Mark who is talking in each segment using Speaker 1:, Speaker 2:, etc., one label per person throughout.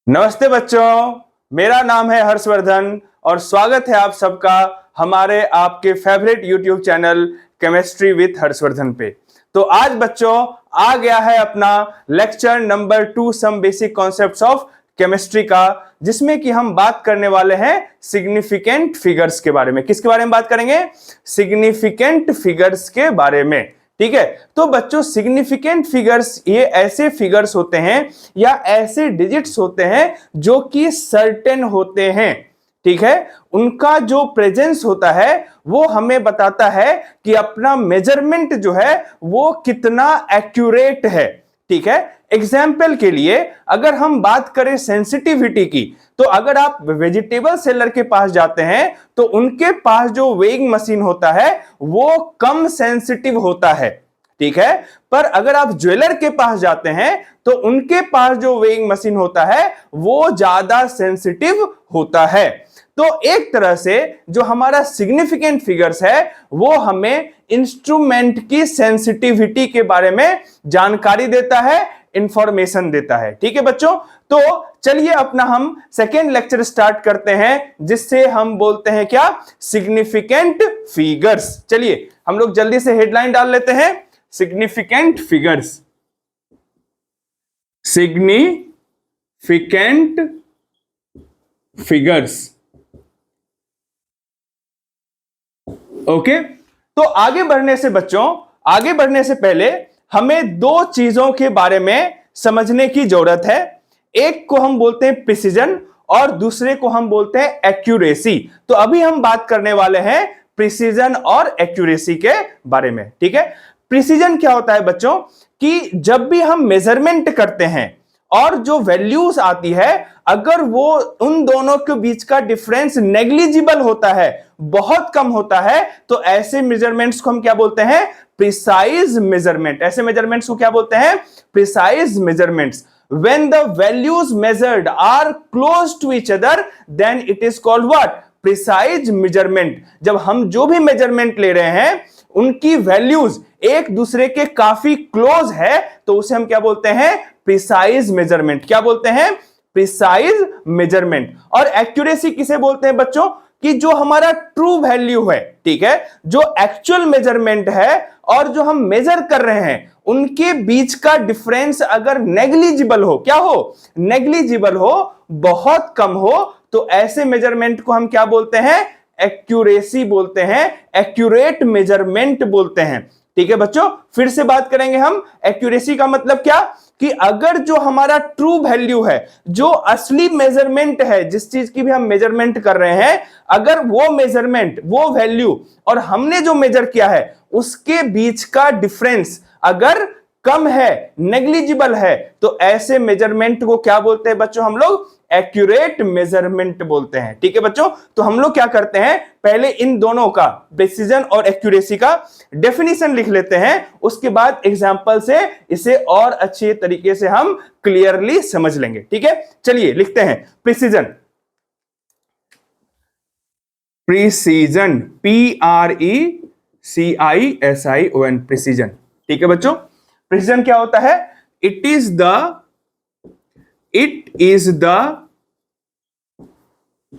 Speaker 1: नमस्ते बच्चों, मेरा नाम है हर्षवर्धन और स्वागत है आप सबका हमारे आपके favourite YouTube channel chemistry with Harshvardhan पे। तो आज बच्चों आ गया है अपना lecture number 2 some basic concepts of chemistry का, जिसमें कि हम बात करने वाले हैं सिग्निफिकेंट फिगर्स के बारे में। किसके बारे में बात करेंगे? सिग्निफिकेंट फिगर्स के बारे में। ठीक है, तो बच्चों सिग्निफिकेंट फिगर्स ये ऐसे फिगर्स होते हैं या ऐसे डिजिट्स होते हैं जो कि सर्टेन होते हैं। ठीक है, उनका जो प्रेजेंस होता है वो हमें बताता है कि अपना मेजरमेंट जो है वो कितना एक्यूरेट है। ठीक है, एग्जाम्पल के लिए अगर हम बात करें सेंसिटिविटी की, तो अगर आप वेजिटेबल सेलर के पास जाते हैं तो उनके पास जो वेइंग मशीन होता है वो कम सेंसिटिव होता है। ठीक है, पर अगर आप ज्वेलर के पास जाते हैं तो उनके पास जो वेइंग मशीन होता है वो ज्यादा सेंसिटिव होता है। तो एक तरह से जो हमारा सिग्निफिकेंट फिगर्स है वो हमें इंस्ट्रूमेंट की सेंसिटिविटी के बारे में जानकारी देता है, इंफॉर्मेशन देता है। ठीक है बच्चों, तो चलिए अपना हम सेकेंड लेक्चर स्टार्ट करते हैं, जिससे हम बोलते हैं क्या? Significant figures. चलिए हम लोग जल्दी से हेडलाइन डाल लेते हैं, significant figures. Significant figures. Okay, तो आगे बढ़ने से बच्चों, आगे बढ़ने से पहले हमें दो चीजों के बारे में समझने की जरूरत है। एक को हम बोलते हैं प्रिसीजन और दूसरे को हम बोलते हैं एक्यूरेसी। तो अभी हम बात करने वाले हैं प्रिसीजन और एक्यूरेसी के बारे में। ठीक है, प्रिसीजन क्या होता है बच्चों कि जब भी हम मेजरमेंट करते हैं और जो वैल्यूज आती है, अगर वो उन दोनों के बीच का डिफरेंस नेग्लिजिबल होता है, बहुत कम होता है, तो ऐसे मेजरमेंट्स को हम क्या बोलते हैं? Precise measurement. ऐसे मेजरमेंट्स को क्या बोलते हैं? Precise measurements. When the values measured are close to each other, then it is called what? Precise measurement। जब हम जो भी मेजरमेंट ले रहे हैं उनकी वैल्यूज एक दूसरे के काफी क्लोज है, तो उसे हम क्या बोलते हैं? Precise measurement. क्या बोलते हैं? Precise measurement. और एक्यूरेसी किसे बोलते हैं बच्चों? कि जो हमारा ट्रू वैल्यू है, ठीक है, जो एक्चुअल मेजरमेंट है और जो हम मेजर कर रहे हैं उनके बीच का डिफरेंस अगर नेग्लिजिबल हो, क्या हो? नेग्लिजिबल हो, बहुत कम हो, तो ऐसे मेजरमेंट को हम क्या बोलते हैं? एक्यूरेसी बोलते हैं, एक्यूरेट मेजरमेंट बोलते हैं। ठीक है बच्चों, फिर से बात करेंगे हम। एक्यूरेसी का मतलब क्या? कि अगर जो हमारा ट्रू वैल्यू है, जो असली मेजरमेंट है, जिस चीज की भी हम मेजरमेंट कर रहे हैं, अगर वो मेजरमेंट, वो वैल्यू और हमने जो मेजर किया है उसके बीच का डिफरेंस अगर कम है, नेग्लिजिबल है, तो ऐसे मेजरमेंट को क्या बोलते हैं बच्चों? हम लोग एक्यूरेट मेजरमेंट बोलते हैं। ठीक है बच्चों, तो हम लोग क्या करते हैं, पहले इन दोनों का, प्रिसीजन और एक्यूरेसी का डेफिनेशन लिख लेते हैं, उसके बाद एग्जांपल से इसे और अच्छे तरीके से हम क्लियरली समझ लेंगे। ठीक है, चलिए लिखते हैं प्रिसीजन। Precision, PRECISION, precision. ठीक है बच्चों, प्रिसीजन क्या होता है? It is the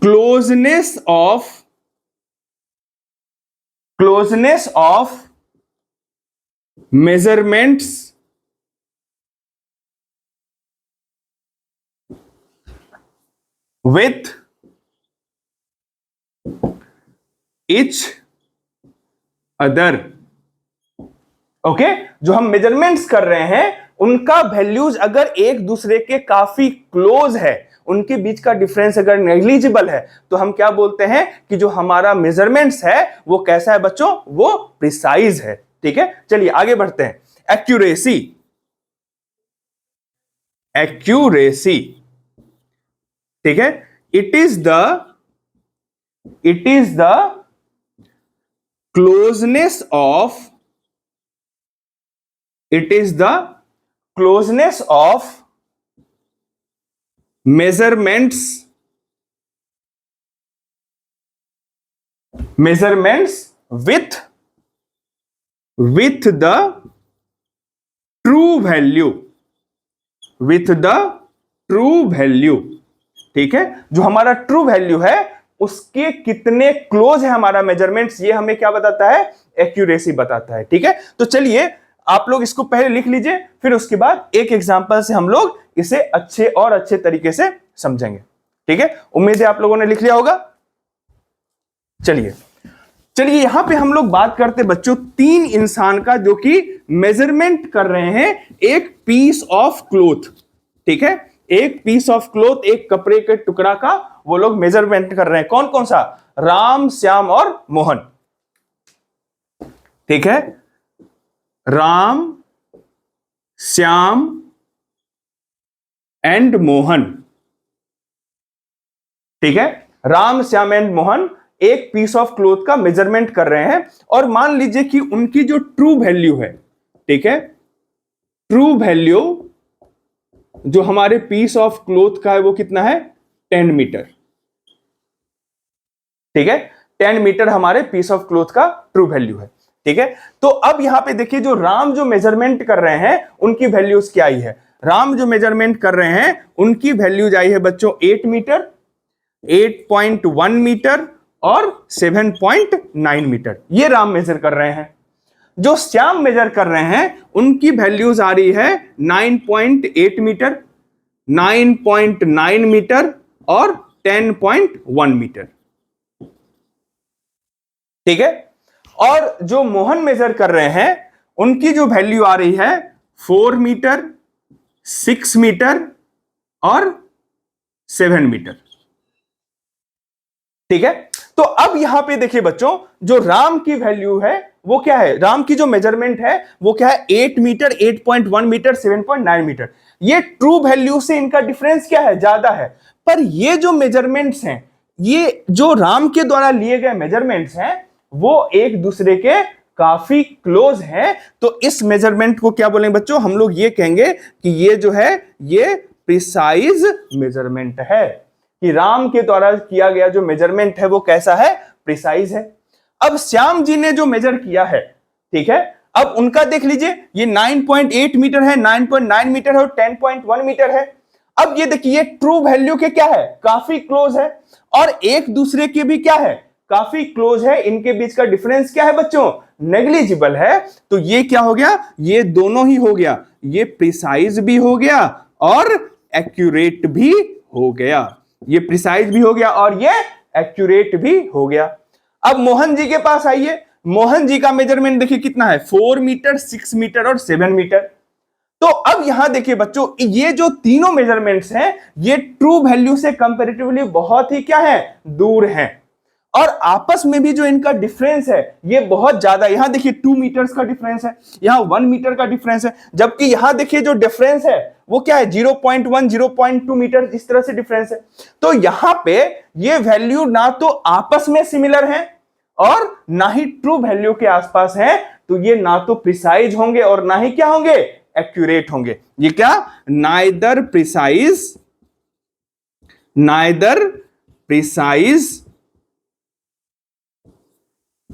Speaker 1: closeness of measurements with each other. Okay, जो हम मेजरमेंट्स कर रहे हैं उनका वैल्यूज अगर एक दूसरे के काफी क्लोज है, उनके बीच का डिफरेंस अगर नेग्लिजिबल है, तो हम क्या बोलते हैं कि जो हमारा मेजरमेंट्स है वो कैसा है बच्चों? वो प्रिसाइज है। ठीक है, चलिए आगे बढ़ते हैं। एक्यूरेसी। एक्यूरेसी, ठीक है, it is the closeness of measurements with the true value ठीक है, जो हमारा ट्रू वैल्यू है उसके कितने क्लोज है हमारा मेजरमेंट्स, ये हमें क्या बताता है, एक्यूरेसी बताता है। ठीक है, तो चलिए आप लोग इसको पहले लिख लीजिए, फिर उसके बाद एक एग्जांपल से हम लोग इसे अच्छे और अच्छे तरीके से समझेंगे। ठीक है, उम्मीद है आप लोगों ने लिख लिया होगा। चलिए चलिए यहां पे हम लोग बात करते बच्चों तीन इंसान का जो कि मेजरमेंट कर रहे हैं एक पीस ऑफ क्लोथ। ठीक है, एक पीस ऑफ क्लोथ, एक कपड़े के टुकड़ा का वो लोग मेजरमेंट कर रहे हैं। कौन कौन सा, राम, श्याम और मोहन। ठीक है, राम, श्याम एंड मोहन। ठीक है, राम, श्याम एंड मोहन एक पीस ऑफ क्लोथ का मेजरमेंट कर रहे हैं और मान लीजिए कि उनकी जो ट्रू वैल्यू है, ठीक है, ट्रू वैल्यू जो हमारे पीस ऑफ क्लोथ का है वो कितना है, 10 मीटर। ठीक है, 10 मीटर हमारे पीस ऑफ क्लोथ का ट्रू वैल्यू है। ठीक है, तो अब यहां पे देखिए जो राम जो मेजरमेंट कर रहे हैं उनकी वैल्यूज क्या आई है। राम जो मेजरमेंट कर रहे हैं उनकी वैल्यूज आई है बच्चों 8 मीटर, 8.1 मीटर और 7.9 मीटर, ये राम मेजर कर रहे हैं। जो श्याम मेजर कर रहे हैं उनकी वैल्यूज आ रही है 9.8 मीटर, 9.9 मीटर और 10.1 मीटर। ठीक है, और जो मोहन मेजर कर रहे हैं उनकी जो वैल्यू आ रही है 4 मीटर, 6 मीटर और 7 मीटर। ठीक है, तो अब यहां पे देखिए बच्चों जो राम की वैल्यू है वो क्या है, राम की जो मेजरमेंट है वो क्या है, 8 मीटर, 8.1 मीटर, 7.9 मीटर। ये ट्रू वैल्यू से इनका डिफरेंस क्या है, ज्यादा है। पर ये जो मेजरमेंट्स हैं, ये जो राम के द्वारा लिए गए मेजरमेंट्स हैं वो एक दूसरे के काफी क्लोज हैं। तो इस मेजरमेंट को क्या बोलेंगे बच्चों, हम लोग ये कहेंगे कि ये जो है ये प्रिसाइज मेजरमेंट है, कि राम के द्वारा किया गया जो मेजरमेंट है वो कैसा है, प्रिसाइज है। अब श्याम जी ने जो मेजर किया है, ठीक है, अब उनका देख लीजिए ये 9.8 मीटर है, 9.9 मीटर है और 10.1 मीटर है। अब ये देखिए ट्रू वैल्यू के क्या है, काफी क्लोज है और एक दूसरे के भी क्या है, काफी क्लोज है। इनके बीच का डिफरेंस क्या है बच्चों, नेग्लिजिबल है। तो ये क्या हो गया, ये दोनों ही हो गया, ये प्रिसाइज भी हो गया और एक्यूरेट भी हो गया, ये प्रिसाइज भी हो गया और ये एक्यूरेट भी हो गया। अब मोहन जी के पास आइए, मोहन जी का मेजरमेंट देखिए कितना है, 4 मीटर, 6 मीटर और 7 मीटर। तो अब यहां देखिए बच्चों ये जो तीनों मेजरमेंट्स हैं ये ट्रू वैल्यू से कंपैरेटिवली बहुत ही क्या है, दूर हैं और आपस में भी जो इनका डिफरेंस है ये बहुत ज्यादा। यहां देखिए 2 मीटर्स का डिफरेंस है, यहां 1 मीटर का डिफरेंस है, जबकि यहां देखिए जो डिफरेंस है वो क्या है, 0.1, 0.2 मीटर, इस तरह से डिफरेंस है। तो यहां पे ये वैल्यू ना तो आपस में सिमिलर है और ना ही ट्रू वैल्यू के आसपास है। तो ये ना तो प्रिसाइज होंगे और ना ही क्या होंगे, एक्यूरेट होंगे। ये क्या, नाइदर प्रिसाइज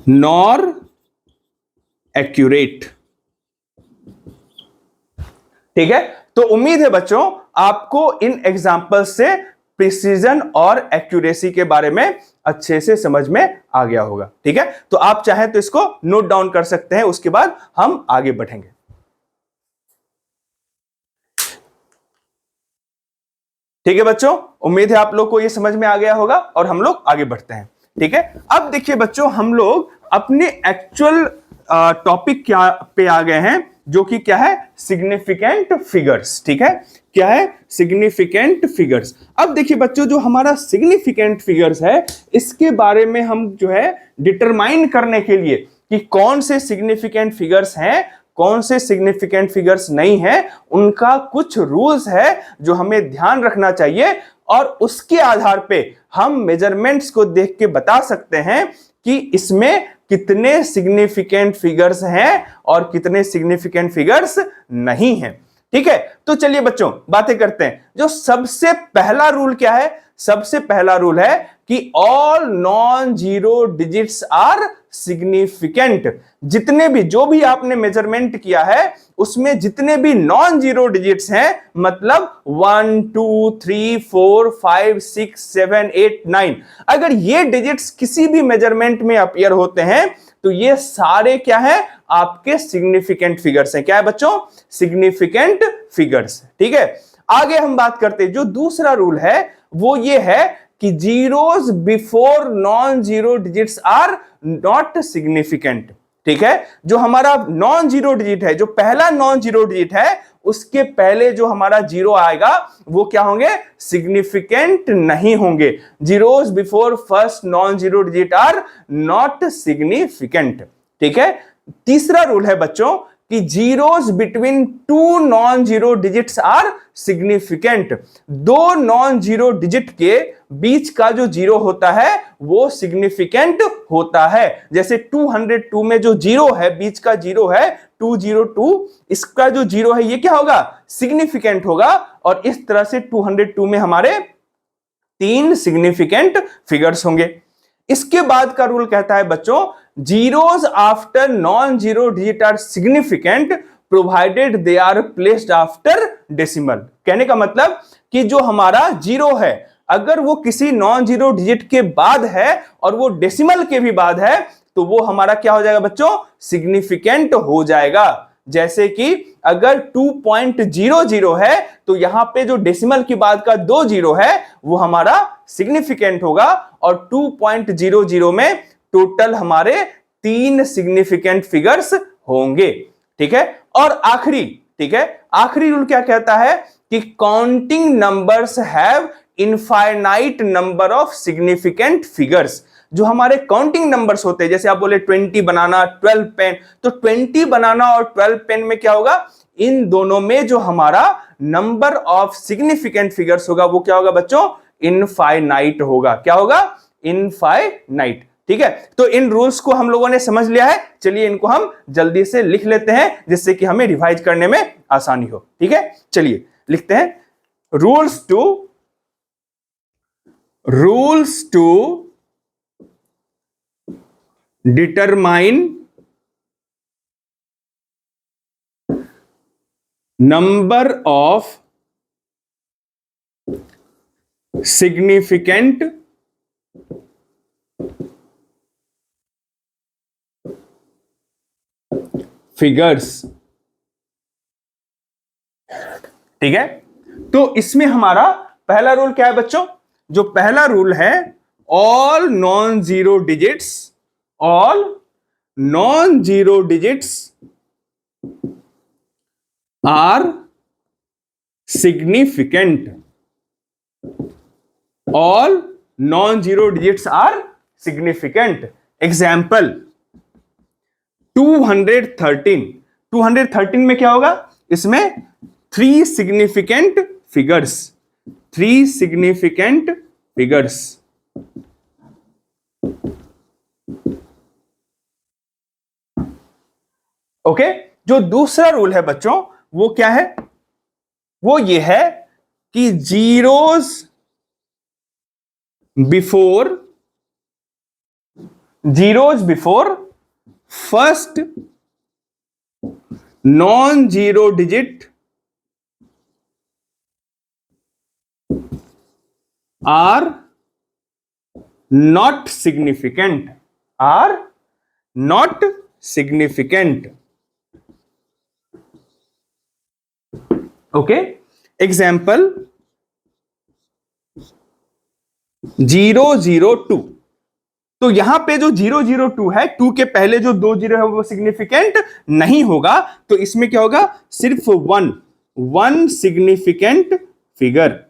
Speaker 1: नॉर एक्यूरेट। ठीक है, तो उम्मीद है बच्चों आपको इन एग्जाम्पल्स से प्रिसीजन और एक्यूरेसी के बारे में अच्छे से समझ में आ गया होगा। ठीक है, तो आप चाहें तो इसको नोट डाउन कर सकते हैं, उसके बाद हम आगे बढ़ेंगे। ठीक है बच्चों, उम्मीद है आप लोग को यह समझ में आ गया होगा और हम लोग आगे बढ़ते हैं। ठीक है, अब देखिए बच्चों हम लोग अपने एक्चुअल टॉपिक क्या पे आ गए हैं, जो कि क्या है, सिग्निफिकेंट फिगर्स। ठीक है, क्या है, सिग्निफिकेंट फिगर्स। अब देखिए बच्चों जो हमारा सिग्निफिकेंट फिगर्स है इसके बारे में हम जो है डिटरमाइन करने के लिए कि कौन से सिग्निफिकेंट फिगर्स हैं, कौन से सिग्निफिकेंट फिगर्स नहीं है, उनका कुछ रूल्स है जो हमें ध्यान रखना चाहिए और उसके आधार पे हम मेजरमेंट्स को देख के बता सकते हैं कि इसमें कितने सिग्निफिकेंट फिगर्स हैं और कितने सिग्निफिकेंट फिगर्स नहीं हैं। ठीक है, तो चलिए बच्चों बातें करते हैं। जो सबसे पहला रूल क्या है? सबसे पहला रूल है कि all non zero digits are significant. जितने भी, जो भी आपने मेजरमेंट किया है उसमें जितने भी नॉन जीरो डिजिट्स हैं, मतलब 1 2 3 4 5 6 7 8 9, अगर ये डिजिट्स किसी भी मेजरमेंट में अपीयर होते हैं तो ये सारे क्या है? आपके सिग्निफिकेंट फिगर्स हैं। क्या है बच्चों? Significant figures. ठीक है, आगे हम बात करते हैं। जो दूसरा रूल है वो ये है कि zeros before non zero digits are not significant. ठीक है, जो हमारा नॉन जीरो डिजिट है, जो पहला नॉन जीरो डिजिट है, उसके पहले जो हमारा जीरो आएगा वो क्या होंगे? सिग्निफिकेंट नहीं होंगे। Zeros before first non zero digit are not significant. ठीक है, तीसरा रूल है बच्चों कि zeros between two non zero digits are significant. दो नॉन जीरो डिजिट के बीच का जो जीरो होता है वो सिग्निफिकेंट होता है। जैसे 202 में जो जीरो है, बीच का जीरो है 202, इसका जो जीरो है ये क्या होगा? सिग्निफिकेंट होगा। और इस तरह से 202 में हमारे 3 सिग्निफिकेंट फिगर्स होंगे। इसके बाद का रूल कहता है बच्चों, zeros after non zero digit are significant provided they are placed after decimal. कहने का मतलब कि जो हमारा जीरो है, अगर वो किसी नॉन जीरो डिजिट के बाद है और वो डेसिमल के भी बाद है, तो वो हमारा क्या हो जाएगा बच्चों? सिग्निफिकेंट हो जाएगा। जैसे कि अगर 2.00 है तो यहां पे जो डेसिमल के बाद का 2 जीरो है वो हमारा सिग्निफिकेंट होगा, और 2.00 में टोटल हमारे 3 सिग्निफिकेंट फिगर्स होंगे। ठीक है, और आखिरी, ठीक है, आखिरी रूल क्या कहता है कि counting numbers have infinite number of significant figures. जो हमारे काउंटिंग नंबर्स होते हैं, जैसे आप बोले 20 बनाना, 12 पेन, तो 20 बनाना और 12 पेन में क्या होगा? इन दोनों में जो हमारा नंबर ऑफ सिग्निफिकेंट फिगर्स होगा वो क्या होगा बच्चों? इनफाइनाइट होगा। क्या होगा? इनफाइनाइट। ठीक है, तो इन रूल्स को हम लोगों ने समझ लिया है। चलिए इनको हम जल्दी से लिख लेते हैं जिससे कि हमें रिवाइज करने में आसानी हो। ठीक है, चलिए लिखते हैं। Rules to determine number of significant figures। ठीक है, तो इसमें हमारा पहला रूल क्या है बच्चों? जो पहला रूल है, all non-zero digits are significant। all non-zero digits are significant। Example 213 में क्या होगा? इसमें 3 significant figures। ओके, जो दूसरा रूल है बच्चों वो क्या है? वो ये है कि zeros before first non zero digit are not significant. Okay, example 002। तो यहां पे जो 002 है, 2 के पहले जो 2 जीरो है वो सिग्निफिकेंट नहीं होगा, तो इसमें क्या होगा? सिर्फ वन सिग्निफिकेंट फिगर।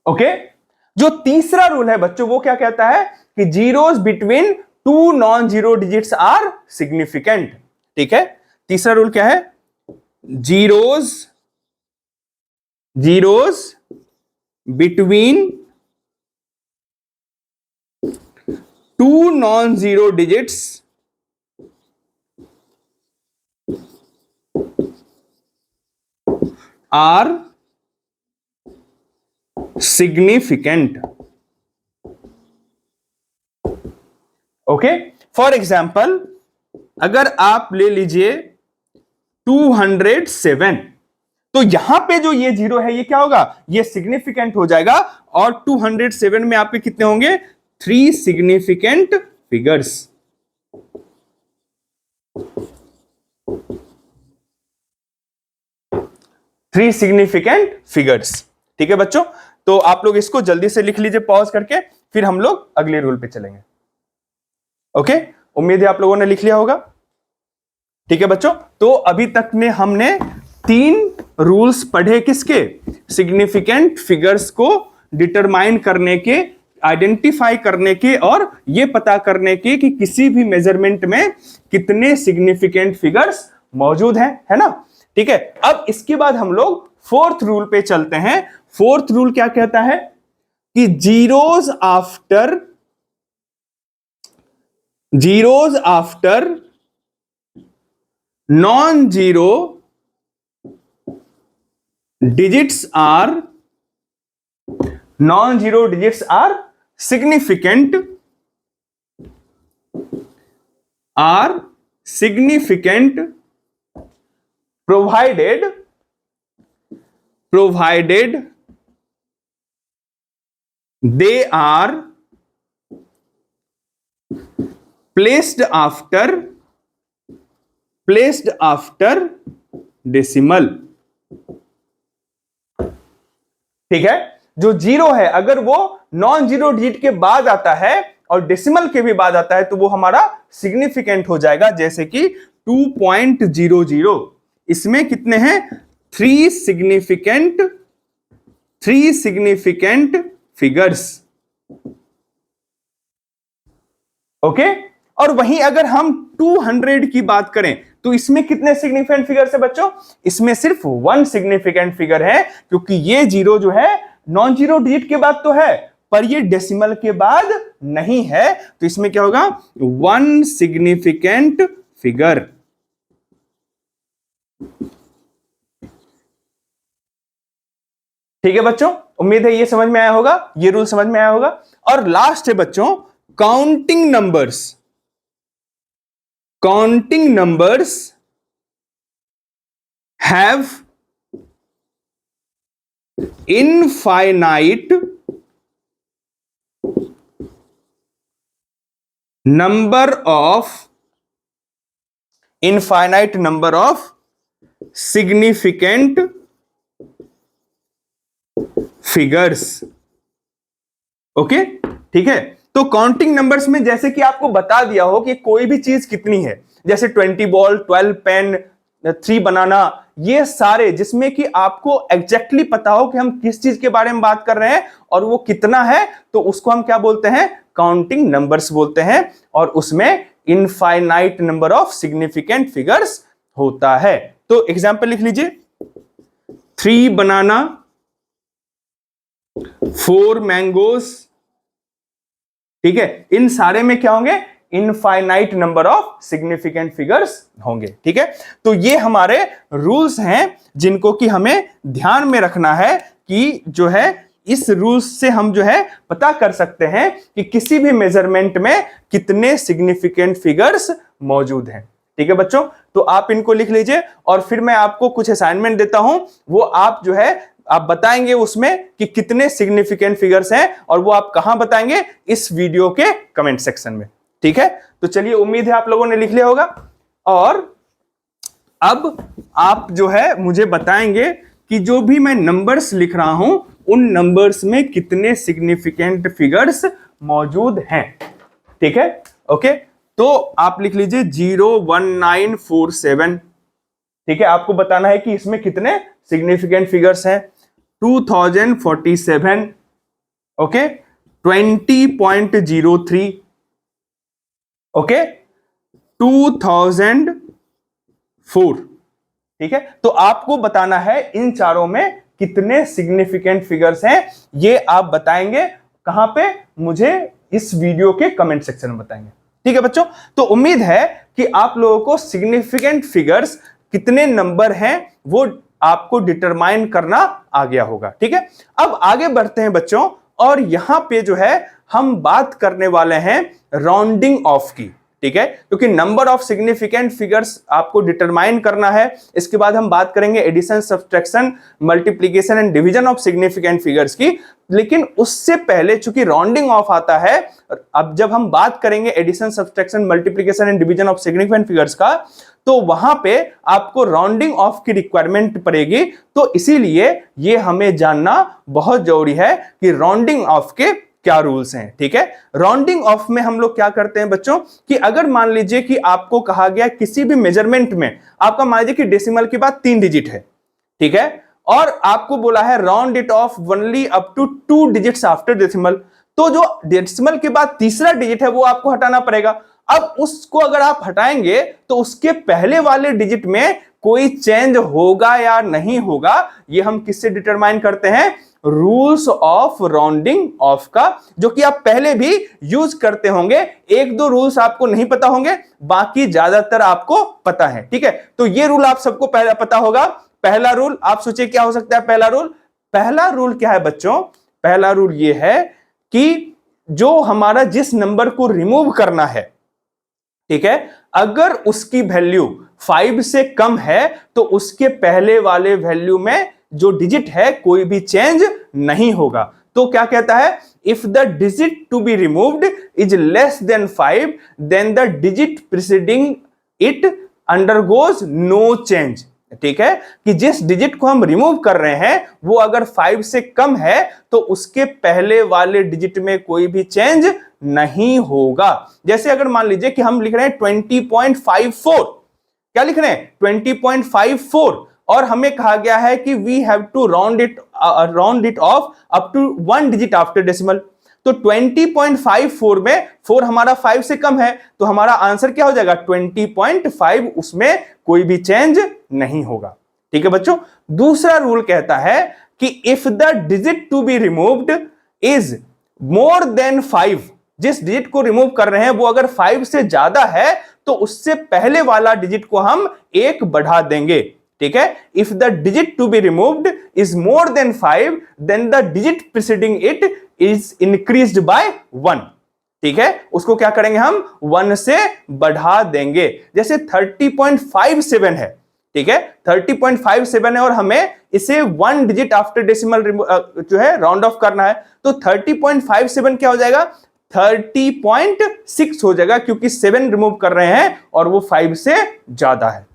Speaker 1: ओके, जो तीसरा रूल है बच्चों वो क्या कहता है कि zeros between 2 non zero digits are significant. ठीक है, तीसरा रूल क्या है? Zeros between 2 non zero digits are significant. Okay, for example अगर आप ले लीजिए 207, तो यहां पे जो ये जीरो है ये क्या होगा, ये सिग्निफिकेंट हो जाएगा। और 207 में आपके कितने होंगे, 3 significant figures. Three significant figures. ठीक है बच्चों, तो आप लोग इसको जल्दी से लिख लीजिए पॉज करके, फिर हम लोग अगले रूल पे चलेंगे। ओके, उम्मीद है आप लोगों ने लिख लिया होगा। ठीक है बच्चों, तो अभी तक में हमने 3 रूल्स पढ़े, किसके, सिग्निफिकेंट फिगर्स को डिटरमाइन करने के, आइडेंटिफाई करने के, और ये पता करने के कि किसी भी मेजरमेंट में कितने सिग्निफिकेंट फिगर्स मौजूद हैं, है ना। ठीक है, अब इसके बाद हम लोग 4th रूल पे चलते हैं। 4th रूल क्या कहता है कि zeros after non zero digits are significant, provided they are placed after decimal। ठीक है, जो जीरो है अगर वो नॉन जीरो डिजिट के बाद आता है और डेसिमल के भी बाद आता है तो वो हमारा सिग्निफिकेंट हो जाएगा। जैसे कि 2.00, इसमें कितने हैं, 3 सिग्निफिकेंट फिगर्स। ओके, और वहीं अगर हम 200 की बात करें तो इसमें कितने सिग्निफिकेंट फिगर्स है बच्चों, इसमें सिर्फ 1 सिग्निफिकेंट फिगर है, क्योंकि ये जीरो जो है नॉन जीरो डिजिट के बाद तो है पर ये डेसिमल के बाद नहीं है, तो इसमें क्या होगा, 1 सिग्निफिकेंट फिगर। ठीक है बच्चों, उम्मीद है ये समझ में आया होगा, ये रूल समझ में आया होगा। और लास्ट है बच्चों counting numbers have infinite number of significant figures. Okay, ठीक है, तो काउंटिंग नंबर्स में जैसे कि आपको बता दिया हो कि कोई भी चीज कितनी है, जैसे 20 बॉल, 12 पेन, 3 बनाना, ये सारे जिसमें कि आपको एग्जैक्टली पता हो कि हम किस चीज के बारे में बात कर रहे हैं और वो कितना है, तो उसको हम क्या बोलते हैं, काउंटिंग नंबर्स बोलते हैं। और उसमें infinite number of significant figures होता है। तो एग्जाम्पल लिख लीजिए, 3 बनाना, 4 मैंगोज। ठीक है, इन सारे में क्या होंगे, infinite number of significant figures होंगे। ठीक है, तो ये हमारे रूल्स हैं जिनको कि हमें ध्यान में रखना है कि जो है इस रूल्स से हम जो है पता कर सकते हैं कि किसी भी मेजरमेंट में कितने सिग्निफिकेंट फिगर्स मौजूद हैं। ठीक है बच्चों, तो आप इनको लिख लीजिए और फिर मैं आपको कुछ असाइनमेंट देता हूं, वो आप जो है आप बताएंगे उसमें कि कितने सिग्निफिकेंट फिगर्स हैं, और वो आप कहां बताएंगे, इस वीडियो के कमेंट सेक्शन में। ठीक है, तो चलिए, उम्मीद है आप लोगों ने लिख लिया होगा। और अब आप जो है मुझे बताएंगे कि जो भी मैं नंबर्स लिख रहा हूं उन नंबर्स में कितने सिग्निफिकेंट फिगर्स मौजूद हैं। ठीक है, ओके, तो आप लिख लीजिए 01947। ठीक है, आपको बताना है कि इसमें कितने सिग्निफिकेंट फिगर्स हैं। 2047, ओके, 20.03, ओके, 2004। ठीक है, तो आपको बताना है इन चारों में कितने सिग्निफिकेंट फिगर्स हैं, ये आप बताएंगे कहां पे, मुझे इस वीडियो के कमेंट सेक्शन में बताएंगे। ठीक है बच्चों, तो उम्मीद है कि आप लोगों को सिग्निफिकेंट फिगर्स कितने नंबर हैं वो आपको डिटरमाइन करना आ गया होगा। ठीक है, अब आगे बढ़ते हैं बच्चों, और यहां पे जो है हम बात करने वाले हैं राउंडिंग ऑफ की। ठीक है, क्योंकि नंबर ऑफ सिग्निफिकेंट फिगर्स आपको डिटरमाइन करना है। इसके बाद हम बात करेंगे addition, subtraction, multiplication and division of significant figures की। लेकिन उससे पहले चूंकि राउंडिंग ऑफ आता है, अब जब हम बात करेंगे addition, subtraction, multiplication and division of significant figures का, तो वहां पे आपको राउंडिंग ऑफ की रिक्वायरमेंट पड़ेगी। तो इसीलिए ये हमें जानना बहुत जरूरी है कि राउंडिंग ऑफ के क्या रूल्स हैं। ठीक है, राउंडिंग ऑफ में हम लोग क्या करते हैं बच्चों कि अगर मान लीजिए कि आपको कहा गया किसी भी मेजरमेंट में, आपका मान लीजिए कि डेसिमल के बाद 3 डिजिट है, ठीक है, और आपको बोला है round it off only up to 2 digits after decimal, तो जो डेसिमल के बाद तीसरा डिजिट है वो आपको हटाना पड़ेगा। अब उसको अगर आप हटाएंगे तो उसके पहले वाले डिजिट में कोई चेंज होगा या नहीं होगा, ये हम किससे डिटरमाइन करते हैं? रूल्स ऑफ राउंडिंग ऑफ का, जो कि आप पहले भी यूज करते होंगे। एक दो रूल्स आपको नहीं पता होंगे, बाकी ज्यादातर आपको पता है। ठीक है, तो ये रूल आप सबको पहला पता होगा। पहला रूल आप सोचिए क्या हो सकता है? पहला रूल क्या है बच्चों? पहला रूल ये है कि जो हमारा जिस नंबर को रिमूव करना है, ठीक है, अगर उसकी वैल्यू 5 से कम है तो उसके पहले वाले वैल्यू में जो डिजिट है कोई भी चेंज नहीं होगा। तो क्या कहता है? If the digit to be removed is less than 5 then the digit preceding it undergoes no change. ठीक है, कि जिस डिजिट को हम रिमूव कर रहे हैं वो अगर 5 से कम है तो उसके पहले वाले डिजिट में कोई भी चेंज नहीं होगा। जैसे अगर मान लीजिए कि हम लिख रहे हैं 20.54, क्या लिख रहे हैं? 20.54, और हमें कहा गया है कि we have to round it off up to 1 digit after decimal. तो 20.54 में 4 हमारा 5 से कम है, तो हमारा आंसर क्या हो जाएगा? 20.5, उसमें कोई भी चेंज नहीं होगा। ठीक है बच्चों, दूसरा रूल कहता है कि if the digit to be removed is more than 5, जिस डिजिट को रिमूव कर रहे हैं वो अगर 5 से ज्यादा है तो उससे पहले वाला डिजिट को हम 1 बढ़ा देंगे। ठीक है, if the digit to be removed is more than 5 then the digit preceding it is increased by 1। ठीक है, उसको क्या करेंगे? हम 1 से बढ़ा देंगे। जैसे 30.57 है, ठीक है, 30.57 है और हमें इसे 1 डिजिट आफ्टर डेसिमल जो है राउंड ऑफ करना है, तो 30.57 क्या हो जाएगा? 30.6 हो जाएगा, क्योंकि 7 रिमूव कर रहे हैं और वो 5 से ज्यादा है।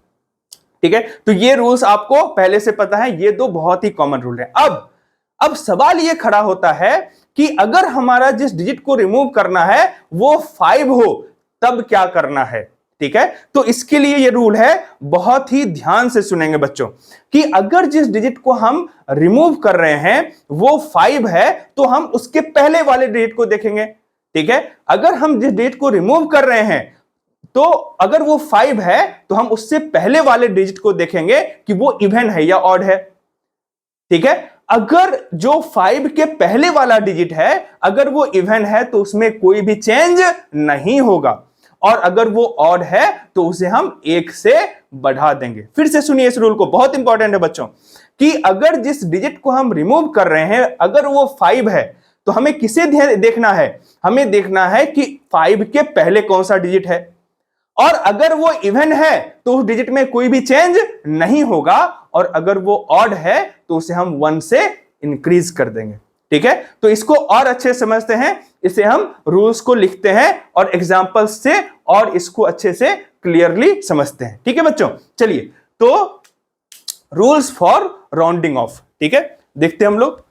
Speaker 1: ठीक है, तो ये रूल्स आपको पहले से पता है, ये दो बहुत ही कॉमन रूल है। अब सवाल ये खड़ा होता है कि अगर हमारा जिस डिजिट को रिमूव करना है वो 5 हो तब क्या करना है? ठीक है, तो इसके लिए ये रूल है, बहुत ही ध्यान से सुनेंगे बच्चों, कि अगर जिस डिजिट को हम रिमूव कर रहे हैं वो 5 है तो हम उसके पहले वाले डिजिट को देखेंगे। ठीक है, अगर हम जिस डिजिट को रिमूव कर रहे हैं तो अगर वो 5 है तो हम उससे पहले वाले डिजिट को देखेंगे कि वो इवन है या ऑड है। ठीक है, अगर जो 5 के पहले वाला डिजिट है अगर वो इवन है तो उसमें कोई भी चेंज नहीं होगा, और अगर वो ऑड है तो उसे हम 1 से बढ़ा देंगे। फिर से सुनिए इस रूल को, बहुत इंपॉर्टेंट है बच्चों, कि अगर जिस डिजिट को हम रिमूव कर रहे हैं अगर वो 5 है तो हमें किसे देखना है? हमें देखना है कि 5 के पहले कौन सा डिजिट है, और अगर वो इवन है तो उस डिजिट में कोई भी चेंज नहीं होगा, और अगर वो ऑड है तो उसे हम 1 से इंक्रीज कर देंगे। ठीक है, तो इसको और अच्छे समझते हैं, इसे हम रूल्स को लिखते हैं और एग्जांपल्स से और इसको अच्छे से क्लियरली समझते हैं। ठीक है बच्चों, चलिए तो रूल्स फॉर राउंडिंग ऑफ, ठीक है, देखते हैं हम लोग।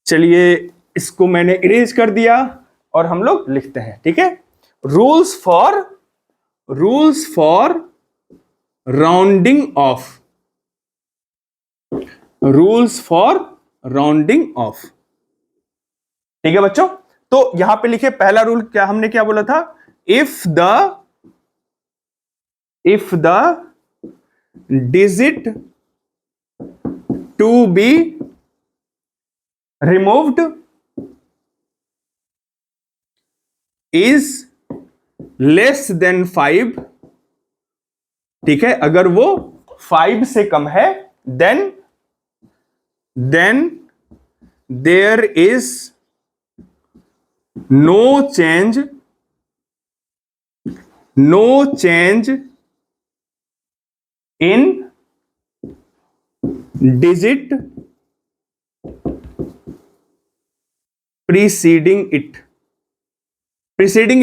Speaker 1: चलिए इसको मैंने इरेज कर दिया और हम लोग लिखते हैं। ठीक है, rules for rounding off, rules for rounding off. ठीक है बच्चों, तो यहां पे लिखे पहला रूल क्या, हमने क्या बोला था? If the digit to be removed is less than 5 ठीक है, अगर वो 5 से कम है then there is no change in digit preceding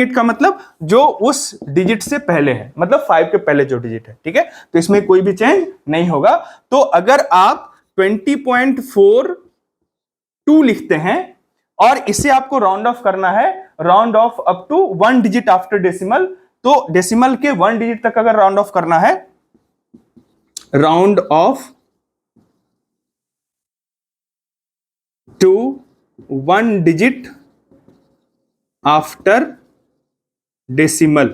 Speaker 1: it का मतलब जो उस डिजिट से पहले है, मतलब 5 के पहले जो डिजिट है। ठीक है, तो इसमें कोई भी चेंज नहीं होगा। तो अगर आप 20.42 लिखते हैं और इसे आपको राउंड ऑफ करना है, round off up to 1 digit after decimal, तो डेसिमल के 1 डिजिट तक अगर राउंड ऑफ करना है, round off to 1 digit after decimal,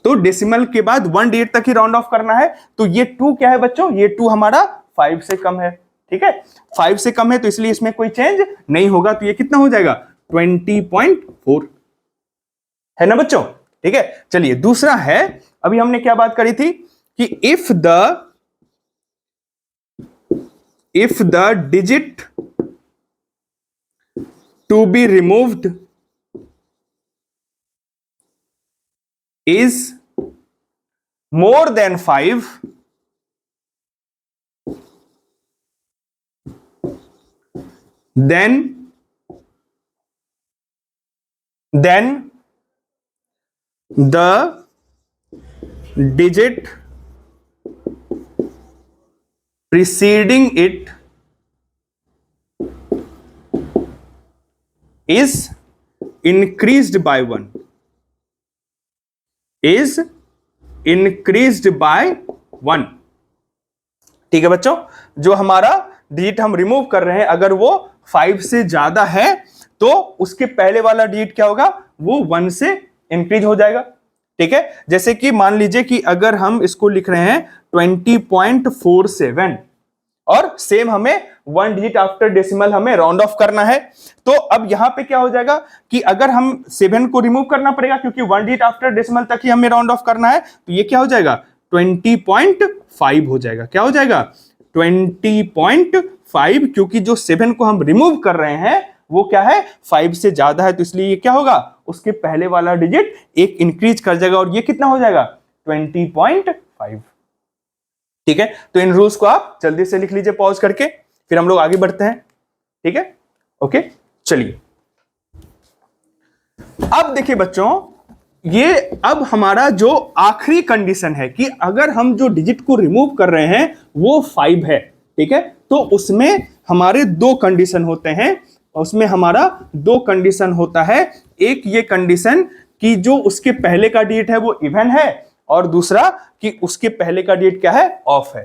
Speaker 1: तो डेसिमल के बाद 1 डिजिट तक ही राउंड ऑफ करना है। तो ये 2 क्या है बच्चों, ये 2 हमारा 5 से कम है। ठीक है, 5 से कम है तो इसलिए इसमें कोई चेंज नहीं होगा। तो ये कितना हो जाएगा, 20.4 है ना बच्चों। ठीक है, चलिए दूसरा है, अभी हमने क्या बात करी थी कि if the digit to be removed is more than 5, then the digit preceding it is increased by 1, is increased by 1। ठीक है बच्चों, जो हमारा डिजिट हम रिमूव कर रहे हैं अगर वो 5 से ज्यादा है तो उसके पहले वाला डिजिट क्या होगा, वो 1 से इंक्रीज हो जाएगा। ठीक है, जैसे कि मान लीजिए कि अगर हम इसको लिख रहे हैं 20.47 और सेम हमें 1 डिजिट आफ्टर डेसिमल हमें राउंड ऑफ करना है, तो अब यहां पे क्या हो जाएगा कि अगर हम 7 को रिमूव करना पड़ेगा क्योंकि 1 डिजिट आफ्टर डेसिमल तक ही हमें राउंड ऑफ करना है, तो ये क्या हो जाएगा 20.5 हो जाएगा। क्या हो जाएगा 20.5, क्योंकि जो 7 को हम रिमूव कर रहे हैं वो क्या है 5 से ज्यादा है, तो इसलिए ये क्या होगा, उसके पहले वाला डिजिट एक इंक्रीज कर जाएगा और ये कितना हो जाएगा 20.5। ठीक है, तो इन रूल्स को आप जल्दी से लिख लीजिए पॉज करके, फिर हम लोग आगे बढ़ते हैं। ठीक है, ओके चलिए। अब देखिए बच्चों, ये अब हमारा जो आखिरी कंडीशन है कि अगर हम जो डिजिट को रिमूव कर रहे हैं वो 5 है। ठीक है, तो उसमें हमारे 2 कंडीशन होते हैं, उसमें हमारा 2 कंडीशन होता है। एक ये कंडीशन कि जो उसके पहले का डिजिट है वो इवन है, और दूसरा कि उसके पहले का डिजिट क्या है, ऑफ है,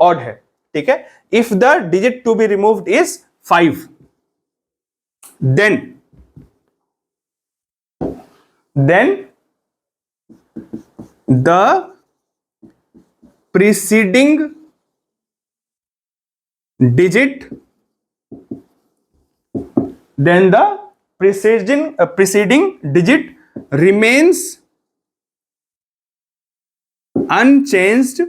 Speaker 1: ऑड है। ठीक है, if the digit to be removed is 5, then the preceding digit remains unchanged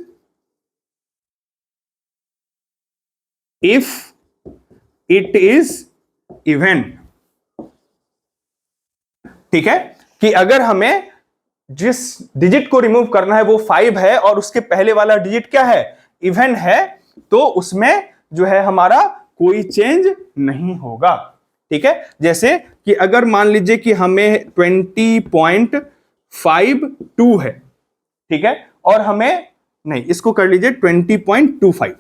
Speaker 1: if it is even। ठीक है, कि अगर हमें जिस डिजिट को रिमूव करना है वो 5 है और उसके पहले वाला डिजिट क्या है, इवन है, तो उसमें जो है हमारा कोई चेंज नहीं होगा। ठीक है, जैसे कि अगर मान लीजिए कि हमें 20.52 है, ठीक है, और हमें नहीं, इसको कर लीजिए 20.25।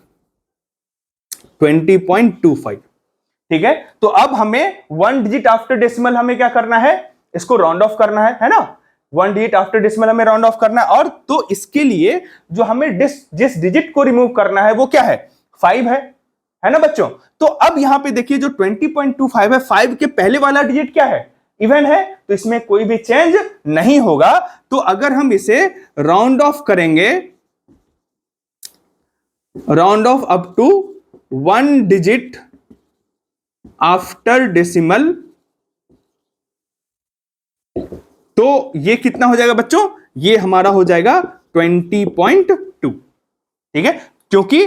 Speaker 1: ठीक है, तो अब हमें 1 डिजिट आफ्टर डेसिमल हमें क्या करना है, इसको राउंड ऑफ करना है ना। 1 डिजिट आफ्टर डेसिमल हमें राउंड ऑफ करना है, और तो इसके लिए जो हमें जिस डिजिट को रिमूव करना है वो क्या है, 5 है ना बच्चों। तो अब यहां पे देखिए जो 20.25 है, 5 के पहले वाला डिजिट क्या है, इवन है, तो इसमें कोई भी चेंज नहीं होगा। तो अगर हम इसे राउंड ऑफ करेंगे, round off up to 1 digit after decimal, तो ये कितना हो जाएगा बच्चों, ये हमारा हो जाएगा 20.2। ठीक है, क्योंकि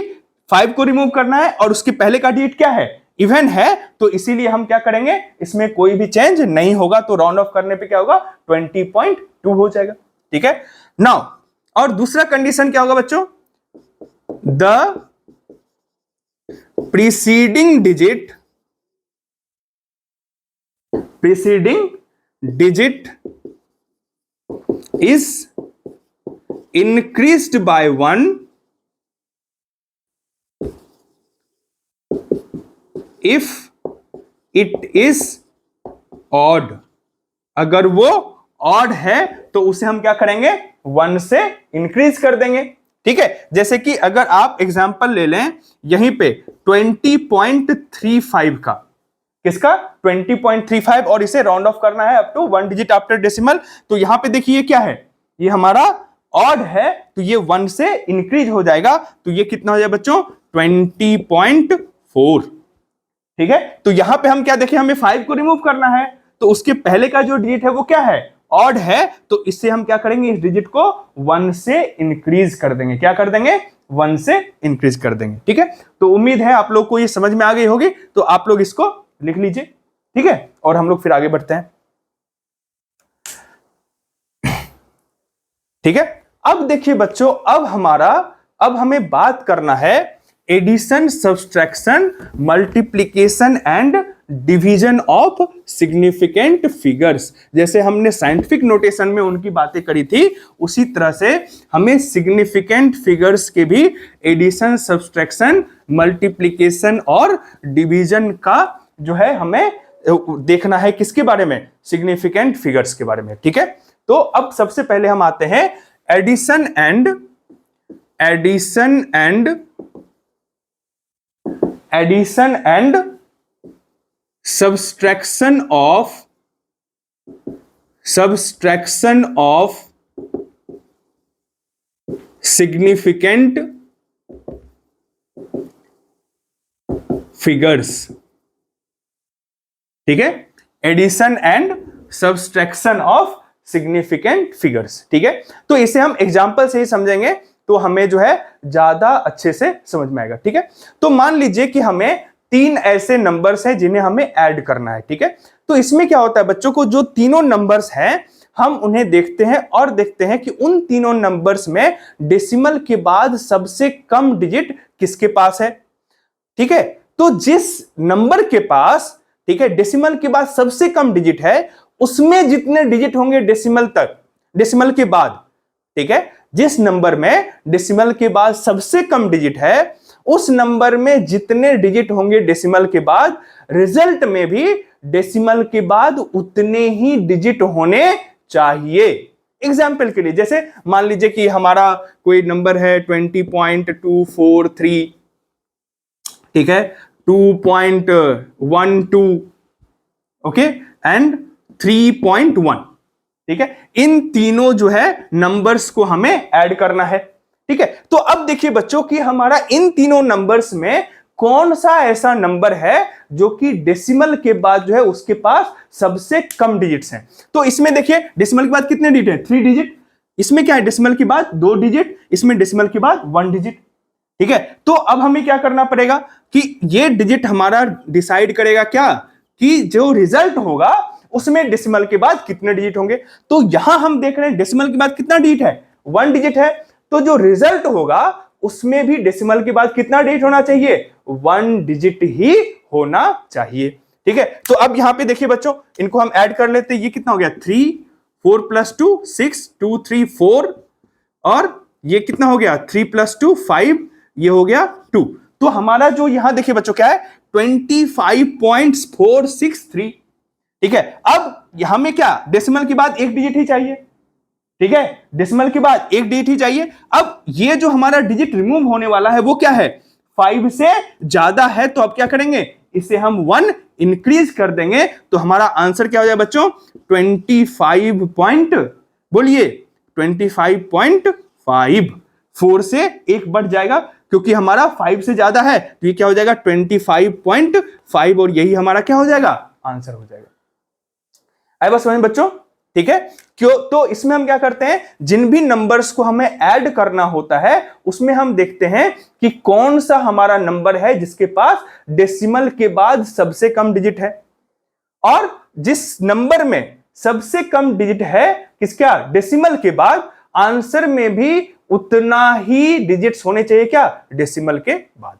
Speaker 1: 5 को रिमूव करना है और उसके पहले का डिजिट क्या है, इवन है, तो इसीलिए हम क्या करेंगे, इसमें कोई भी चेंज नहीं होगा, तो राउंड ऑफ करने पे क्या होगा, 20.2 हो जाएगा। ठीक है, नाउ और दूसरा कंडीशन क्या होगा बच्चों, the preceding digit is increased by 1 if it is odd। अगर वो ऑड है तो उसे हम क्या करेंगे, 1 से इंक्रीज कर देंगे। ठीक है, जैसे कि अगर आप एग्जांपल ले लें यहीं पे 20.35 का, किसका, 20.35, और इसे राउंड ऑफ करना है up to 1 digit after decimal. तो यहां पे देखिए क्या है, ये हमारा ऑड है, तो ये 1 से इंक्रीज हो जाएगा, तो ये कितना हो जाएगा बच्चों, 20.4। ठीक है, तो यहां पे हम क्या देखें, हमें 5 को रिमूव करना है, तो उसके पहले का जो डिजिट है वो क्या है, ऑड है, तो इससे हम क्या करेंगे, इस डिजिट को 1 से इंक्रीज कर देंगे। क्या कर देंगे, 1 से इंक्रीज कर देंगे। ठीक है, तो उम्मीद है आप लोग को ये समझ में आ गई होगी, तो आप लोग इसको लिख लीजिए। ठीक है, और हम लोग फिर आगे बढ़ते हैं। ठीक है, अब देखिए बच्चों, अब हमें बात करना है addition, subtraction, multiplication and division of significant figures. जैसे हमने साइंटिफिक नोटेशन में उनकी बातें करी थी, उसी तरह से हमें सिग्निफिकेंट फिगर्स के भी एडिशन, सब्सट्रैक्शन, मल्टीप्लिकेशन और डिवीजन का जो है हमें देखना है, किसके बारे में, सिग्निफिकेंट फिगर्स के बारे में। ठीक है, तो अब सबसे पहले हम आते हैं addition and subtraction of significant figures. ठीक है, addition and subtraction of significant figures. ठीक है, तो इसे हम एग्जांपल से ही समझेंगे तो हमें जो है ज्यादा अच्छे से समझ में आएगा। ठीक है, तो मान लीजिए कि हमें 3 ऐसे नंबर्स हैं जिन्हें हमें ऐड करना है। ठीक है, तो इसमें क्या होता है बच्चों को, जो तीनों नंबर्स हैं हम उन्हें देखते हैं और देखते हैं कि उन तीनों नंबर्स में डेसिमल के बाद सबसे कम डिजिट किसके पास है। ठीक है, तो जिस नंबर के पास, ठीक है, डेसिमल के बाद सबसे कम डिजिट है, उसमें जितने डिजिट होंगे डेसिमल तक, डेसिमल के बाद, ठीक है, जिस नंबर में डेसिमल के बाद सबसे कम डिजिट है, उस नंबर में जितने डिजिट होंगे डेसिमल के बाद, रिजल्ट में भी डेसिमल के बाद उतने ही डिजिट होने चाहिए। एग्जाम्पल के लिए, जैसे मान लीजिए कि हमारा कोई नंबर है 20.243, ठीक है, 2.12, ओके, एंड 3.1। ठीक है, इन तीनों जो है नंबर्स को हमें ऐड करना है। ठीक है, तो अब देखिए बच्चों कि हमारा इन तीनों नंबर्स में कौन सा ऐसा नंबर है जो कि डेसिमल के बाद जो है उसके पास सबसे कम डिजिट्स हैं। तो इसमें देखिए डेसिमल के बाद कितने डिजिट हैं, 3 डिजिट। इसमें क्या है, डेसिमल के बाद 2 डिजिट, इसमें डेसिमल के बाद 1 डिजिट। ठीक है, तो अब हमें क्या करना पड़ेगा कि ये डिजिट हमारा डिसाइड करेगा क्या, कि जो रिजल्ट होगा उसमें डेसिमल के बाद कितने डिजिट होंगे। तो यहां हम देख रहे हैं डेसिमल के बाद कितना डिजिट है, 1 डिजिट है, तो जो रिजल्ट होगा उसमें भी डेसिमल के बाद कितना डिजिट होना चाहिए, 1 डिजिट ही होना चाहिए। ठीक है, तो अब यहां पे देखिए बच्चों, इनको हम ऐड कर लेते हैं। ये कितना हो गया, 3, 4 + 2 6, 2 3 4, और ये कितना हो गया, 3 + 2 5, ये हो गया 2। तो हमारा जो यहां देखिए बच्चों क्या है, 25.463। ठीक है, अब यहां में क्या, डेसिमल के बाद एक डिजिट ही चाहिए। ठीक है, डेसिमल के बाद एक डिजिट ही चाहिए। अब ये जो हमारा डिजिट रिमूव होने वाला है वो क्या है, 5 से ज्यादा है, तो अब क्या करेंगे, इसे हम 1 इंक्रीज कर देंगे, तो हमारा आंसर क्या हो जाए बच्चों, 25.5। 4 से 1 बढ़ जाएगा क्योंकि हमारा 5 से ज्यादा है, तो ये क्या हो जाएगा 25.5, और यही हमारा क्या हो जाएगा, आंसर हो जाएगा। आई बात समझ में बच्चों। ठीक है, क्यों? तो इसमें हम क्या करते हैं, जिन भी नंबर्स को हमें ऐड करना होता है उसमें हम देखते हैं कि कौन सा हमारा नंबर है जिसके पास डेसिमल के बाद सबसे कम डिजिट है, और जिस नंबर में सबसे कम डिजिट है किसका, डेसिमल के बाद, आंसर में भी उतना ही डिजिट्स होने चाहिए क्या, डेसिमल के बाद।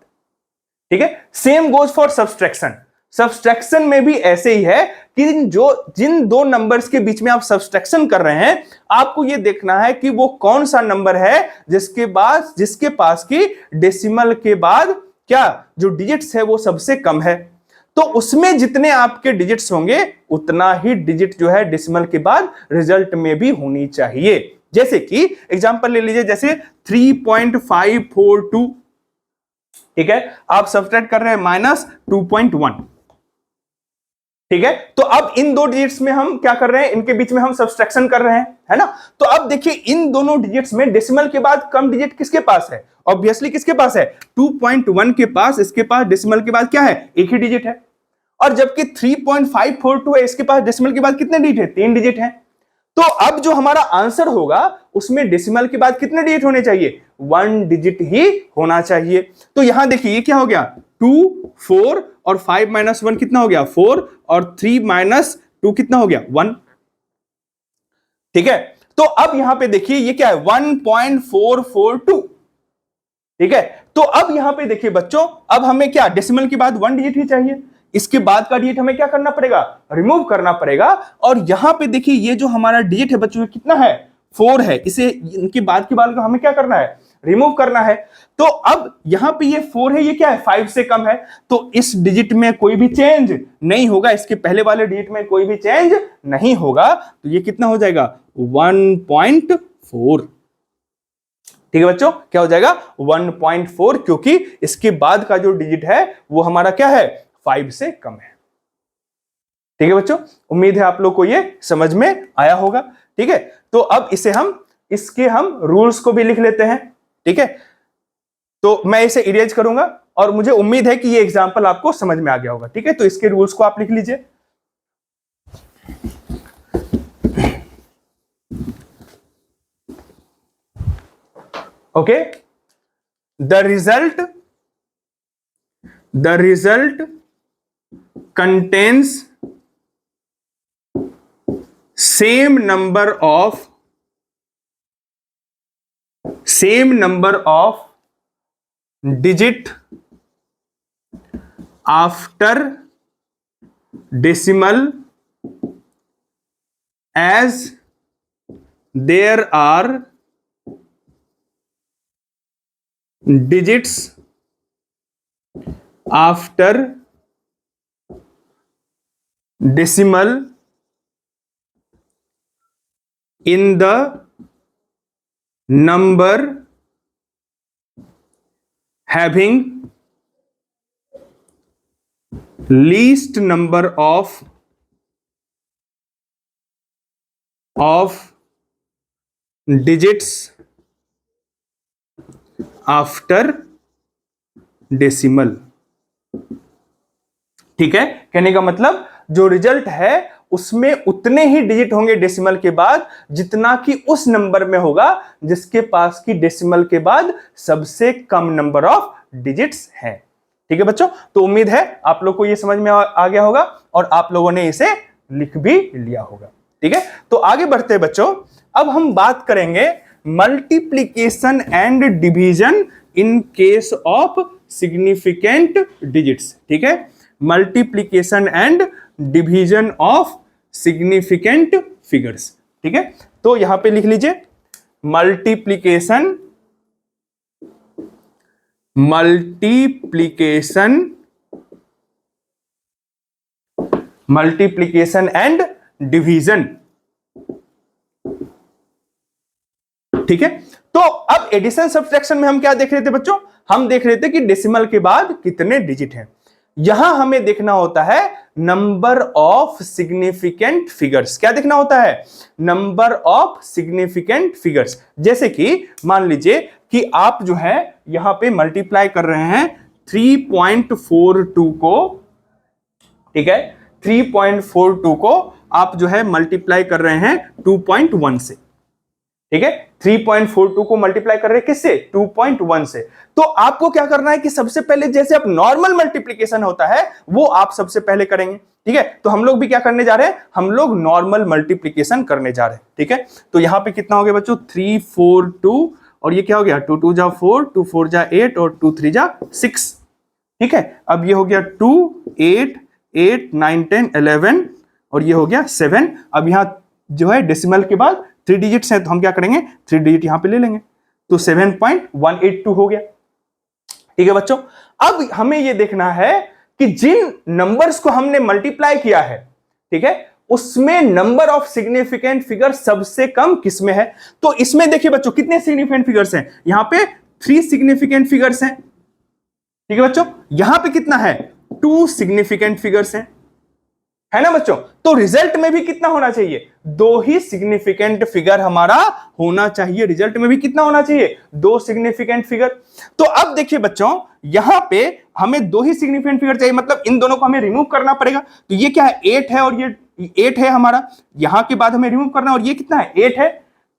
Speaker 1: ठीक है, same goes for subtraction. Subtraction में भी ऐसे ही है कि जिन दो नंबर्स के बीच में आप सब्सट्रैक्शन कर रहे हैं, आपको यह देखना है कि वो कौन सा नंबर है जिसके पास की डेसिमल के बाद क्या जो डिजिट्स है वो सबसे कम है। तो उसमें जितने आपके डिजिट्स होंगे उतना ही डिजिट जो है डेसिमल के बाद रिजल्ट में भी होनी चाहिए। जैसे कि एग्जांपल ले लीजिए, जैसे 3.542, ठीक है, आप सब्ट्रैक्ट कर रहे हैं -2.1, ठीक है। तो अब इन दो डिजिट्स में हम क्या कर रहे हैं, इनके बीच में हम सब्सट्रैक्शन कर रहे हैं, है ना। तो अब देखिए इन दोनों डिजिट्स में डेसिमल के बाद कम डिजिट किसके पास है, ऑब्वियसली किसके पास है, 2.1 के पास। इसके पास डेसिमल के बाद क्या है, एक ही डिजिट है। और जबकि 3.542 है, इसके पास डेसिमल के बाद कितने डिजिट है, 3 डिजिट है। तो अब जो हमारा आंसर होगा उसमें डेसिमल के बाद कितने डिजिट होने चाहिए, 1 डिजिट ही होना चाहिए। तो यहां देखिए ये क्या हो गया, 2, 4 और 5 - 1 कितना हो गया, 4, और 3 - 2 कितना हो गया, 1। ठीक है, तो अब यहां पे देखिए ये क्या है, 1.442। ठीक है, तो अब यहां पे देखिए बच्चों, अब हमें क्या डेसिमल के बाद 1 डिजिट ही चाहिए, इसके बाद का डिजिट हमें क्या करना पड़ेगा, रिमूव करना पड़ेगा। और यहां पे देखिए ये जो हमारा डिजिट है बच्चों कितना है, 4 है, इसे इनके बाद के बाल को हमें क्या करना है, रिमूव करना है। तो अब यहां पे ये 4 है, ये क्या है, 5 से कम है, तो इस डिजिट में कोई भी चेंज नहीं होगा, इसके पहले वाले डिजिट में कोई भी चेंज नहीं होगा। तो ये कितना हो जाएगा, 1.4। ठीक है बच्चों, क्या हो जाएगा, 1.4, क्योंकि इसके बाद का जो डिजिट है वो हमारा क्या है, 5 से कम है। ठीक है बच्चों, उम्मीद है आप लोग को ये समझ में आया होगा। ठीक है, तो अब इसके हम रूल्स को भी लिख लेते हैं। ठीक है, तो मैं इसे इरेज करूंगा और मुझे उम्मीद है कि ये एग्जांपल आपको समझ में आ गया होगा। ठीक है, तो इसके रूल्स को आप लिख लीजिए। Okay, the result contains same number of digit after decimal as there are digits after decimal in the number having least number of digits after decimal। ठीक है, कहने का मतलब जो रिजल्ट है उसमें उतने ही डिजिट होंगे डेसिमल के बाद जितना कि उस नंबर में होगा जिसके पास की डेसिमल के बाद सबसे कम नंबर ऑफ डिजिट्स है। ठीक है बच्चों, तो उम्मीद है आप लोग को यह समझ में आ गया होगा और आप लोगों ने इसे लिख भी लिया होगा। ठीक है, तो आगे बढ़ते हैं बच्चों, अब हम बात करेंगे multiplication and division in case of significant digits. ठीक है, multiplication and division of significant figures. ठीक है, तो यहां पे लिख लीजिए मल्टीप्लीकेशन एंड डिवीजन। ठीक है, तो अब एडिशन सब्ट्रैक्शन में हम क्या देख रहे थे बच्चों, हम देख रहे थे कि डेसिमल के बाद कितने डिजिट हैं। यहां हमें देखना होता है नंबर ऑफ सिग्निफिकेंट फिगर्स। क्या देखना होता है, नंबर ऑफ सिग्निफिकेंट फिगर्स। जैसे कि मान लीजिए कि आप जो है यहां पे मल्टीप्लाई कर रहे हैं 3.42 को, ठीक है, 3.42 को आप जो है मल्टीप्लाई कर रहे हैं 2.1 से, ठीक है। 3.42 को मल्टीप्लाई कर रहे हैं किससे? 2.1 से। तो आपको क्या करना है कि सबसे पहले जैसे आप नॉर्मल मल्टीप्लिकेशन होता है वो आप सबसे पहले करेंगे, ठीक है। तो हम लोग भी क्या करने जा रहे हैं, हम लोग नॉर्मल मल्टीप्लिकेशन करने जा रहे हैं, ठीक है। तो यहां पे कितना हो गया बच्चों? 3 4 2 और ये क्या हो गया? 2 2 जा 4, 2 4 जा 8 और 2 3 जा 6, ठीक है। अब ये हो गया 2 8 8 9 10 11 और ये हो गया 7। अब यहां जो है डेसिमल के बाद 3 डिजिट्स हैं तो हम क्या करेंगे, 3 डिजिट यहां पे ले लेंगे, तो 7.182 हो गया, ठीक है बच्चों। अब हमें ये देखना है कि जिन नंबर्स को हमने मल्टीप्लाई किया है, ठीक है, उसमें नंबर ऑफ सिग्निफिकेंट फिगर सबसे कम किसमें है। तो इसमें देखिए बच्चों कितने सिग्निफिकेंट फिगर्स हैं, यहां पे 3 सिग्निफिकेंट फिगर्स हैं, ठीक है बच्चों। यहां पे कितना है? 2 सिग्निफिकेंट फिगर्स हैं, है ना बच्चों। तो रिजल्ट में भी कितना होना चाहिए? 2 ही सिग्निफिकेंट फिगर हमारा होना चाहिए। रिजल्ट में भी कितना होना चाहिए? 2 सिग्निफिकेंट फिगर। तो अब देखिए बच्चों यहां पे हमें 2 ही सिग्निफिकेंट फिगर चाहिए, मतलब इन दोनों को हमें रिमूव करना पड़ेगा। तो ये क्या है? 8 है और ये 8 है हमारा, यहां के बाद हमें रिमूव करना, और ये कितना है? 8 है।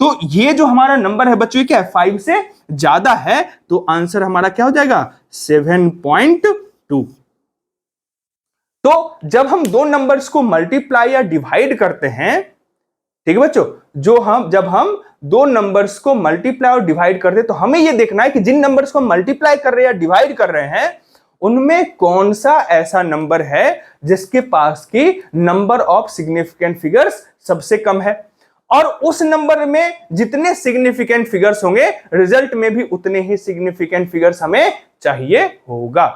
Speaker 1: तो ये जो हमारा नंबर है बच्चों ये क्या है? 5 से ज्यादा है, तो आंसर हमारा क्या हो जाएगा? 7.2। तो जब हम दो नंबर्स को मल्टीप्लाई या डिवाइड करते हैं, ठीक है बच्चों, जब हम दो नंबर्स को मल्टीप्लाई और डिवाइड करते हैं तो हमें यह देखना है कि जिन नंबर्स को मल्टीप्लाई कर रहे हैं या डिवाइड कर रहे हैं उनमें कौन सा ऐसा नंबर है जिसके पास की नंबर ऑफ सिग्निफिकेंट फिगर्स सबसे कम है, और उस नंबर में जितने सिग्निफिकेंट फिगर्स होंगे रिजल्ट में भी उतने ही सिग्निफिकेंट फिगर्स हमें चाहिए होगा।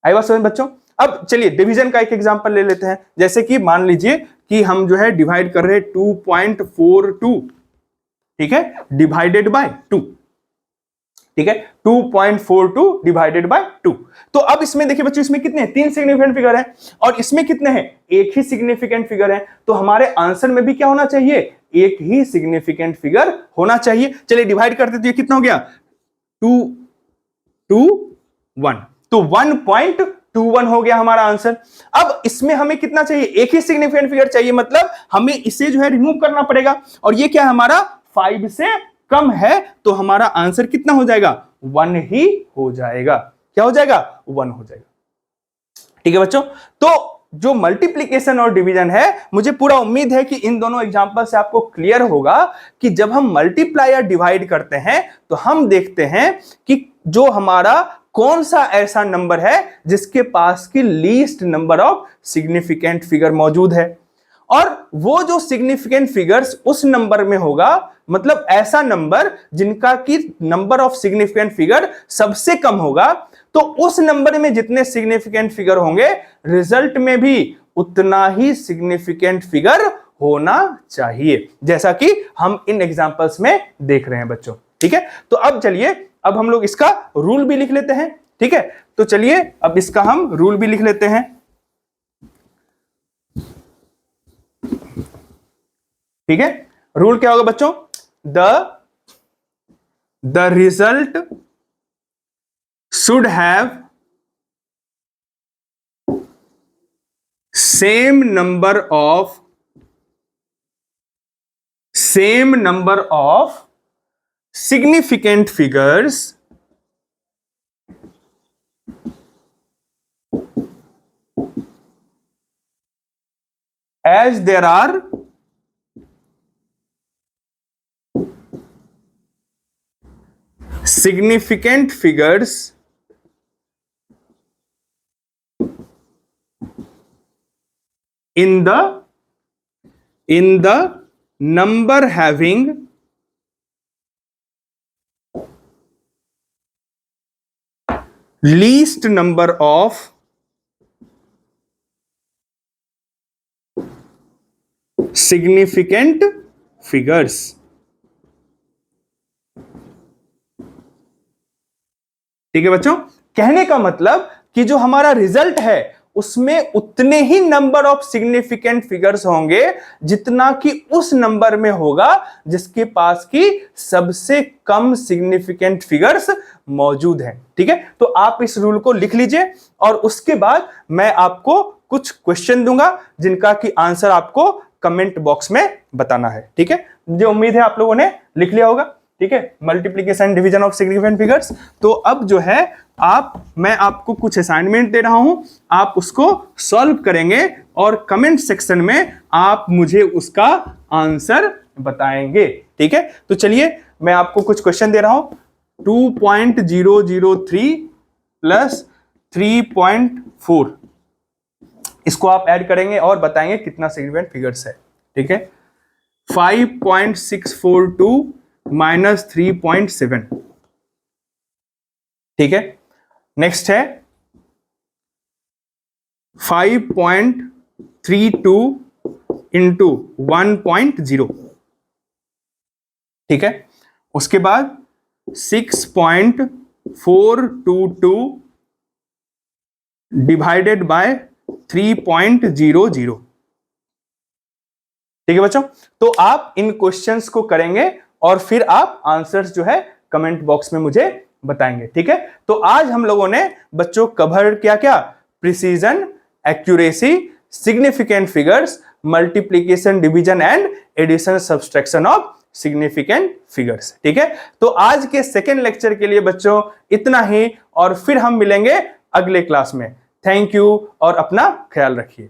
Speaker 1: आई बात समझ बच्चों। अब चलिए डिवीजन का एक एग्जांपल ले लेते हैं। जैसे कि मान लीजिए कि हम जो है डिवाइड कर रहे हैं 2.42, ठीक है, डिवाइडेड बाय 2, ठीक है, 2.42 डिवाइडेड बाय 2। तो अब इसमें देखिए बच्चों इसमें कितने हैं? 3 सिग्निफिकेंट फिगर हैं और इसमें कितने हैं? एक ही सिग्निफिकेंट फिगर है। तो हमारे आंसर में भी क्या होना चाहिए? एक ही सिग्निफिकेंट फिगर होना चाहिए। चलिए डिवाइड करते तो ये कितना हो गया? 2 2 1, तो 1.21 हो गया हमारा आंसर। अब इसमें हमें कितना चाहिए? एक ही सिग्निफिकेंट फिगर चाहिए, मतलब हमें इसे जो है रिमूव करना पड़ेगा, और ये क्या है हमारा? 5 से कम है, तो हमारा आंसर कितना हो जाएगा? 1 ही हो जाएगा। क्या हो जाएगा? 1 हो जाएगा, ठीक है बच्चों। तो जो मल्टीप्लिकेशन और डिवीजन है, मुझे पूरा उम्मीद है कि इन दोनों एग्जांपल से आपको क्लियर होगा कि जब हम मल्टीप्लाई या डिवाइड करते हैं तो हम देखते हैं कि जो हमारा कौन सा ऐसा नंबर है जिसके पास की least number of significant figure मौजूद है, और वो जो सिग्निफिकेंट फिगर्स उस नंबर में होगा, मतलब ऐसा नंबर जिनका की नंबर ऑफ सिग्निफिकेंट फिगर सबसे कम होगा, तो उस नंबर में जितने सिग्निफिकेंट फिगर होंगे रिजल्ट में भी उतना ही सिग्निफिकेंट फिगर होना चाहिए, जैसा कि हम इन एग्जांपल्स में देख रहे हैं बच्चों, ठीक है। तो अब चलिए अब हम लोग इसका रूल भी लिख लेते हैं, ठीक है। तो चलिए अब इसका हम रूल भी लिख लेते हैं, ठीक है। रूल क्या होगा बच्चों? The result should have same number of significant figures as there are significant figures in the number having least number of significant figures, ठीक है बच्चों। कहने का मतलब कि जो हमारा रिजल्ट है उसमें उतने ही नंबर ऑफ सिग्निफिकेंट फिगर्स होंगे जितना कि उस नंबर में होगा जिसके पास की सबसे कम सिग्निफिकेंट फिगर्स मौजूद हैं, ठीक है। तो आप इस रूल को लिख लीजिए और उसके बाद मैं आपको कुछ क्वेश्चन दूंगा जिनका कि आंसर आपको कमेंट बॉक्स में बताना है। ठीक है, मुझे उम्मीद है आप लोगों ने लिख लिया होगा। ठीक है, multiplication division of significant figures. तो अब जो है मैं आपको कुछ असाइनमेंट दे रहा हूं, आप उसको सॉल्व करेंगे और कमेंट सेक्शन में आप मुझे उसका आंसर बताएंगे। ठीक है, तो चलिए मैं आपको कुछ क्वेश्चन दे रहा हूं। 2.003 प्लस 3.4, इसको आप ऐड करेंगे और बताएंगे कितना सिग्निफिकेंट फिगर्स है। ठीक है, 5.642 माइनस 3.7। ठीक है, नेक्स्ट है 5.32 इंटू 1.0। ठीक है, उसके बाद 6.422 डिवाइडेड बाय 3.00। ठीक है बच्चों, तो आप इन क्वेश्चंस को करेंगे और फिर आप आंसर्स जो है कमेंट बॉक्स में मुझे बताएंगे। ठीक है, तो आज हम लोगों ने बच्चों कवर क्या क्या, precision, accuracy, significant figures, multiplication, division and addition, subtraction of significant figures. ठीक है, तो आज के सेकेंड लेक्चर के लिए बच्चों इतना ही, और फिर हम मिलेंगे अगले क्लास में। थैंक यू और अपना ख्याल रखिए।